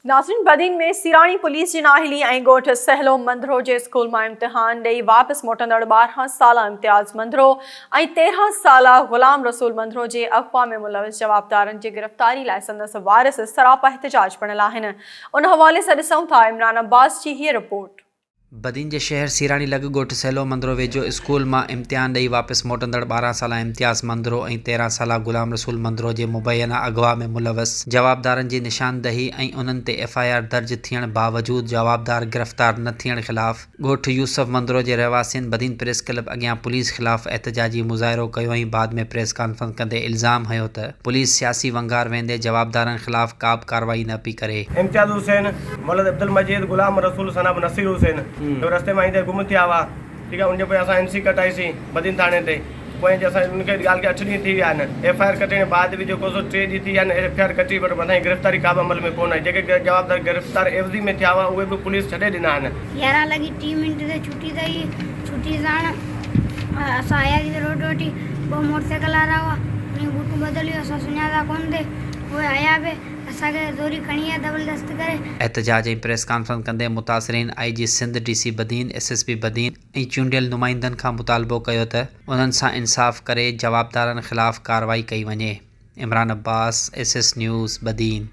नाज़रीन, बदीन में सिराणी पुलिस जी नाहिली ऐं ॻोठ सहलो मंदरो जे स्कूल मां इम्तिहान ॾेई वापसि मोटंदड़ 12 साला इम्तियाज़ मंदरो ऐं 13 साला ग़ुलाम रसूल मंदरो जे अग़वा में मुलविस जवाबदारनि जी गिरफ़्तारी लाइ संदसि वारिस सरापा एहतिजाज पिणु आहिनि। उन हवाले सां ॾिसूं था इमरान अब्बास जी हीअ रिपोर्ट। बदीन जे शहर सिराणी लॻ ॻोठ सहलो मंदरो वेझो स्कूल मां इम्तिहान ॾेई वापसि मोटंदड़ 12 साला इम्तियाज़ मंदरो ऐं 13 साला ग़ुलाम रसूल मंदरो जे मुबैना अग़वा में मुलविस जवाबदारनि जी निशानदही ऐं उन्हनि ते FIR दर्ज थियण बावजूदि जवाबदार गिरफ़्तार न थियण ख़िलाफ़ ॻोठ यूसुफ मंदरो जे रहवासियुनि बदीन प्रेस क्लब अॻियां पुलिस ख़िलाफ़ एहतिजाजी मुज़ाहिरो कयो ऐं बाद में प्रेस कॉन्फ्रेंस कंदे इल्ज़ाम हयो त पुलिस सियासी वंगार वेंदे जवाबदारनि ख़िलाफ़ का बि कार्रवाई न पई करे। इम्तियाज़ हुसैन, मौलद अब्दुल मजीद, ग़ुलाम रसूल सनाब नसीर हुसैन तो रस्ते में ईंदे गुम थिया हुआ। ठीक है, उनजे पोइ असां NC कटाईसीं बदीन थाणे ते। पोइ असां उनखे ॻाल्हि खे 8 ॾींहं थी विया आहिनि। FIR कटण बाद बि जेको 3 ॾींहं थी विया आहिनि FIR कटी पर मथां गिरफ़्तारी का बि अमल में कोन आई। जेके जवाबदार गिरफ़्तार एवज़ी में थिया हुआ उहे बि पुलिस छॾे ॾिना आहिनि। 11 लॻी 30 मिंट ते छुटी थी। छुटी साण असां आयासीं रोड वठी। 2 मोटरसाइकिल वारा हुआ, उन बूटूं बदलियो, असां सुञाता कोन थे। उहे आया बि असांखे ज़ोरी खणी विया ज़बरदस्त करे। एहतिजाज ऐं प्रेस कॉन्फ्रेंस कंदे मुतासिरीन IG Sindh DC Badin SSP Badin ऐं चूंडियल नुमाइंदनि खां मुतालबो कयो त उन्हनि सां इंसाफ़ करे जवाबदारनि ख़िलाफ़ कार्रवाई कई वञे। Imran Abbas SS news Badin.